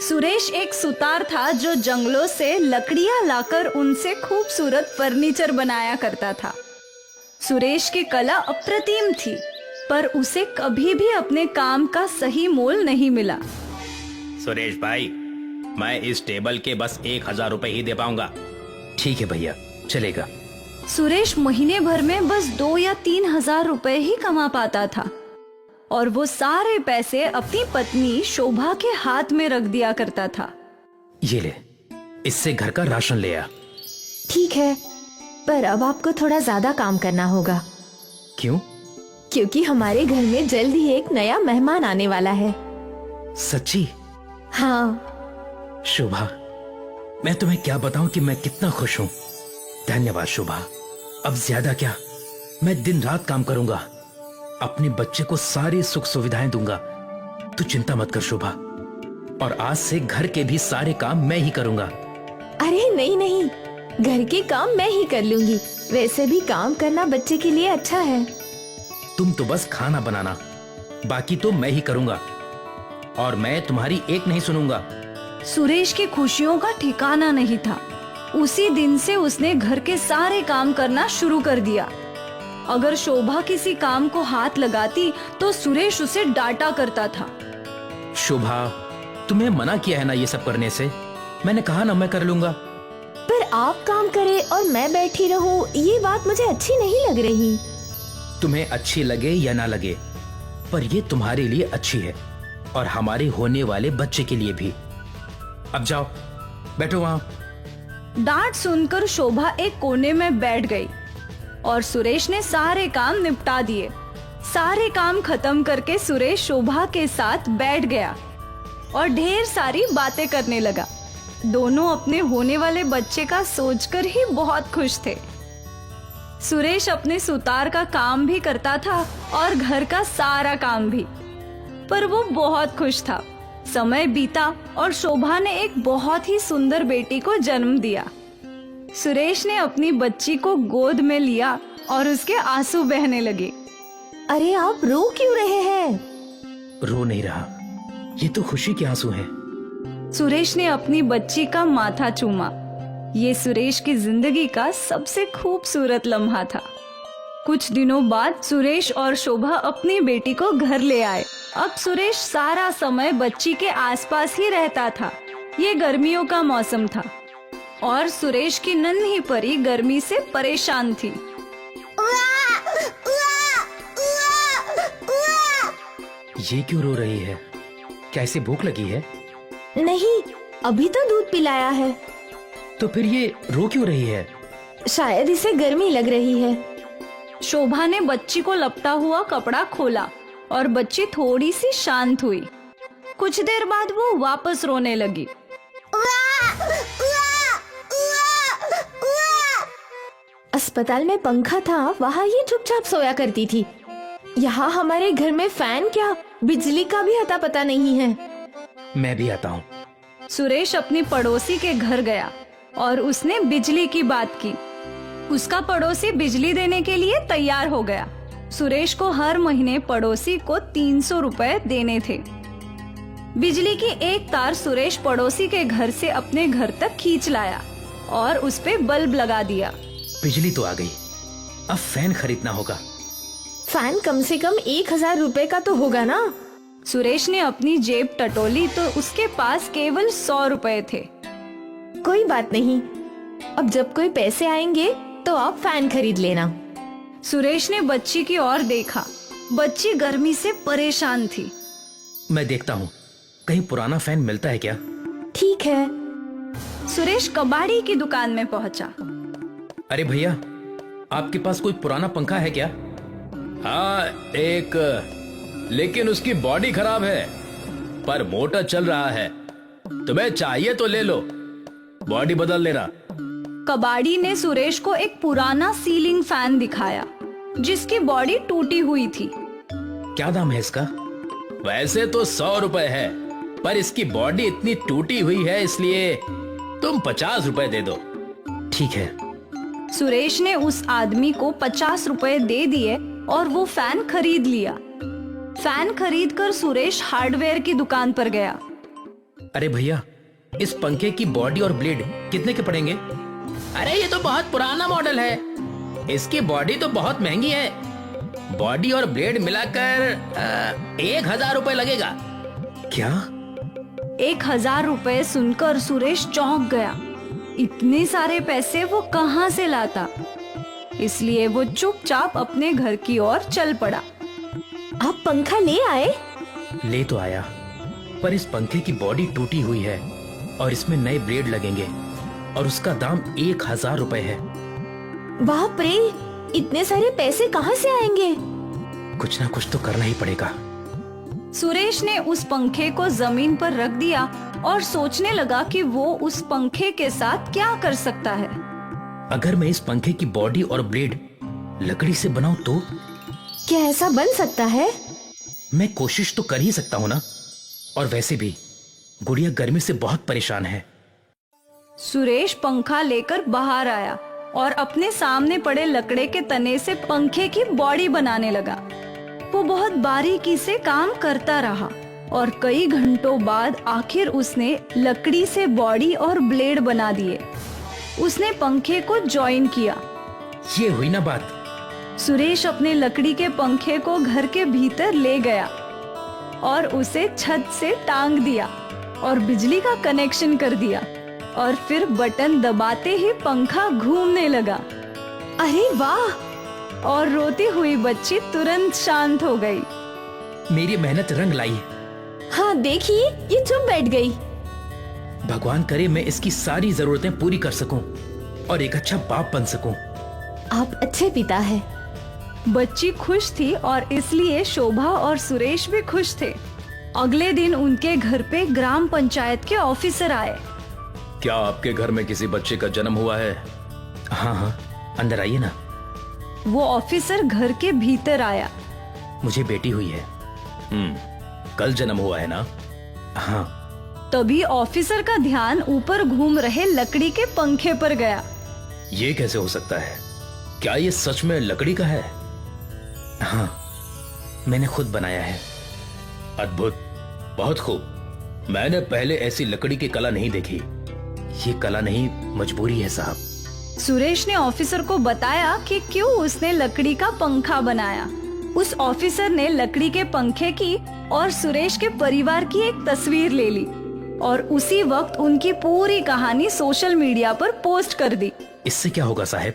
सुरेश एक सुतार था जो जंगलों से लकड़ियां लाकर उनसे खूबसूरत फर्नीचर बनाया करता था। सुरेश की कला अप्रतिम थी, पर उसे कभी भी अपने काम का सही मोल नहीं मिला। सुरेश भाई, मैं इस टेबल के बस 1,000 रुपए ही दे पाऊंगा। ठीक है भैया, चलेगा। सुरेश महीने भर में बस 2 या 3 हजार रुपए ही कमा पाता था और वो सारे पैसे अपनी पत्नी शोभा के हाथ में रख दिया करता था। ये ले, इससे घर का राशन ले आ। ठीक है, पर अब आपको थोड़ा ज्यादा काम करना होगा। क्यों? क्योंकि हमारे घर में जल्द ही एक नया मेहमान आने वाला है। सच्ची? हाँ। शोभा, मैं तुम्हें क्या बताऊं कि मैं कितना खुश हूँ। धन्यवाद शोभा। अब ज्यादा क्या, मैं दिन रात काम करूंगा, अपने बच्चे को सारी सुख सुविधाएं दूंगा। तू चिंता मत कर शोभा, और आज से घर के भी सारे काम मैं ही करूंगा। अरे नहीं नहीं, घर के काम मैं ही कर लूंगी। वैसे भी काम करना बच्चे के लिए अच्छा है। तुम तो बस खाना बनाना, बाकी तो मैं ही करूंगा, और मैं तुम्हारी एक नहीं सुनूंगा। सुरेश की खुशियों का ठिकाना नहीं था। उसी दिन से उसने घर के सारे काम करना शुरू कर दिया। अगर शोभा किसी काम को हाथ लगाती तो सुरेश उसे डांटा करता था। शोभा, तुम्हें मना किया है ना ये सब करने से। मैंने कहा ना मैं कर लूंगा। पर आप काम करें और मैं बैठी रहूं, ये बात मुझे अच्छी नहीं लग रही। तुम्हें अच्छी लगे या ना लगे, पर ये तुम्हारे लिए अच्छी है और हमारे होने वाले बच्चे के लिए भी। अब जाओ, बैठो वहां। डांट सुनकर शोभा एक कोने में बैठ गई और सुरेश ने सारे काम निपटा दिए। सारे काम खत्म करके सुरेश शोभा के साथ बैठ गया और ढेर सारी बातें करने लगा। दोनों अपने होने वाले बच्चे का सोचकर ही बहुत खुश थे। सुरेश अपने सुतार का काम भी करता था और घर का सारा काम भी, पर वो बहुत खुश था। समय बीता और शोभा ने एक बहुत ही सुंदर बेटी को जन्म दिया। सुरेश ने अपनी बच्ची को गोद में लिया और उसके आंसू बहने लगे। अरे आप रो क्यों रहे हैं? रो नहीं रहा, ये तो खुशी के आंसू हैं। सुरेश ने अपनी बच्ची का माथा चूमा। ये सुरेश की जिंदगी का सबसे खूबसूरत लम्हा था। कुछ दिनों बाद सुरेश और शोभा अपनी बेटी को घर ले आए। अब सुरेश सारा समय बच्ची के आसपास ही रहता था। ये गर्मियों का मौसम था और सुरेश की नन्ही परी गर्मी से परेशान थी। ये क्यों रो रही है? क्या इसे भूख लगी है? नहीं, अभी तो दूध पिलाया है। तो फिर ये रो क्यों रही है? शायद इसे गर्मी लग रही है। शोभा ने बच्ची को लपटा हुआ कपड़ा खोला और बच्ची थोड़ी सी शांत हुई। कुछ देर बाद वो वापस रोने लगी। अस्पताल में पंखा था, वहाँ ये चुपचाप सोया करती थी। यहाँ हमारे घर में फैन क्या, बिजली का भी अता पता नहीं है। मैं भी आता हूँ। सुरेश अपनी पड़ोसी के घर गया और उसने बिजली की बात की। उसका पड़ोसी बिजली देने के लिए तैयार हो गया। सुरेश को हर महीने पड़ोसी को 300 रुपए देने थे। बिजली की एक तार सुरेश पड़ोसी के घर से अपने घर तक खींच लाया और उस पे बल्ब लगा दिया। बिजली तो आ गई, अब फैन खरीदना होगा। फैन कम से कम 1,000 रुपए का तो होगा ना? सुरेश ने अपनी जेब टटोली तो उसके पास केवल 100 रुपए थे। कोई बात नहीं, अब जब कोई पैसे आएंगे तो आप फैन खरीद लेना। सुरेश ने बच्ची की ओर देखा। बच्ची गर्मी से परेशान थी। मैं देखता हूँ कहीं पुराना फैन मिलता है क्या। ठीक है। सुरेश कबाड़ी की दुकान में पहुंचा। अरे भैया, आपके पास कोई पुराना पंखा है क्या? हाँ, एक, लेकिन उसकी बॉडी खराब है, पर मोटर चल रहा है। तुम्हें चाहिए तो ले लो, बॉडी बदल लेना। कबाड़ी ने सुरेश को एक पुराना सीलिंग फैन दिखाया जिसकी बॉडी टूटी हुई थी। क्या दाम है इसका? वैसे तो 100 रुपए है, पर इसकी बॉडी इतनी टूटी हुई है इसलिए तुम 50 रुपए दे दो। ठीक है। सुरेश ने उस आदमी को 50 रुपए दे दिए और वो फैन खरीद लिया। फैन खरीदकर सुरेश हार्डवेयर की दुकान पर गया। अरे भैया, इस पंखे की बॉडी और ब्लेड कितने के पड़ेंगे? अरे ये तो बहुत पुराना मॉडल है, इसकी बॉडी तो बहुत महंगी है। बॉडी और ब्लेड मिलाकर 1,000 रुपए लगेगा। क्या? 1,000 रुपए सुनकर सुरेश चौंक गया। इतने सारे पैसे वो कहाँ से लाता? इसलिए वो चुपचाप अपने घर की ओर चल पड़ा। आप पंखा ले आए? ले तो आया, पर इस पंखे की बॉडी टूटी हुई है और इसमें नए ब्लेड लगेंगे और उसका दाम 1,000 रुपए है। बाप रे, इतने सारे पैसे कहाँ से आएंगे? कुछ ना कुछ तो करना ही पड़ेगा। सुरेश ने उस पंखे को जमीन पर रख दिया और सोचने लगा कि वो उस पंखे के साथ क्या कर सकता है। अगर मैं इस पंखे की बॉडी और ब्लेड लकड़ी से बनाऊं तो? क्या ऐसा बन सकता है? मैं कोशिश तो कर ही सकता हूँ ना। और वैसे भी गुड़िया गर्मी से बहुत परेशान है। सुरेश पंखा लेकर बाहर आया और अपने सामने पड़े लकड़े के तने से पंखे की बॉडी बनाने लगा। वो बहुत बारीकी से काम करता रहा और कई घंटों बाद आखिर उसने लकड़ी से बॉडी और ब्लेड बना दिए। उसने पंखे को जॉइन किया। ये हुई ना बात। सुरेश अपने लकड़ी के पंखे को घर के भीतर ले गया और उसे छत से टांग दिया और बिजली का कनेक्शन कर दिया और फिर बटन दबाते ही पंखा घूमने लगा। अरे वाह! और रोती हुई बच्ची तुरंत शांत हो गई। मेरी मेहनत रंग लाई। हाँ देखिए, ये चुप बैठ गई। भगवान करे मैं इसकी सारी जरूरतें पूरी कर सकूं और एक अच्छा बाप बन सकूं। आप अच्छे पिता हैं। बच्ची खुश थी और इसलिए शोभा और सुरेश भी खुश थे। अगले दिन उनके घर पे ग्राम पंचायत के ऑफिसर आए। क्या आपके घर में किसी बच्चे का जन्म हुआ है? हाँ हाँ, अंदर आइए ना। वो ऑफिसर घर के भीतर आया। मुझे बेटी हुई है। कल जन्म हुआ है ना? हाँ। तभी ऑफिसर का ध्यान ऊपर घूम रहे लकड़ी के पंखे पर गया। ये कैसे हो सकता है? क्या ये सच में लकड़ी का है? हाँ, मैंने खुद बनाया है। अद्भुत, बहुत खूब। मैंने पहले ऐसी लकड़ी की कला नहीं देखी। ये कला नहीं, मजबूरी है साहब। सुरेश ने ऑफिसर को बताया कि क्यों उसने लकड़ी का पंखा बनाया। उस ऑफिसर ने लकड़ी के पंखे की और सुरेश के परिवार की एक तस्वीर ले ली और उसी वक्त उनकी पूरी कहानी सोशल मीडिया पर पोस्ट कर दी। इससे क्या होगा साहब?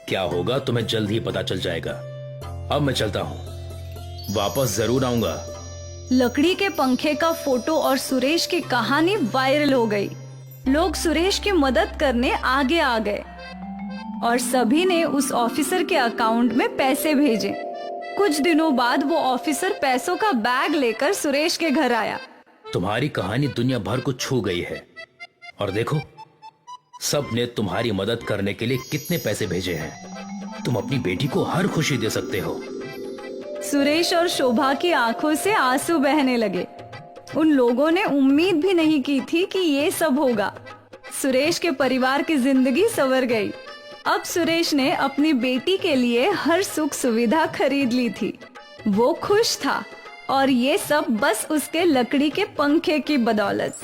क्या होगा तुम्हें जल्द ही पता चल जाएगा। अब मैं चलता हूँ, वापस जरूर आऊंगा। लकड़ी के पंखे का फोटो और सुरेश की कहानी वायरल हो गई। लोग सुरेश की मदद करने आगे आ गए और सभी ने उस ऑफिसर के अकाउंट में पैसे भेजे। कुछ दिनों बाद वो ऑफिसर पैसों का बैग लेकर सुरेश के घर आया। तुम्हारी कहानी दुनिया भर को छू गई है और देखो, सब ने तुम्हारी मदद करने के लिए कितने पैसे भेजे हैं। तुम अपनी बेटी को हर खुशी दे सकते हो। सुरेश और शोभा की आंखों से आंसू बहने लगे। उन लोगों ने उम्मीद भी नहीं की थी कि ये सब होगा। सुरेश के परिवार की जिंदगी संवर गई। अब सुरेश ने अपनी बेटी के लिए हर सुख सुविधा खरीद ली थी। वो खुश था और ये सब बस उसके लकड़ी के पंखे की बदौलत।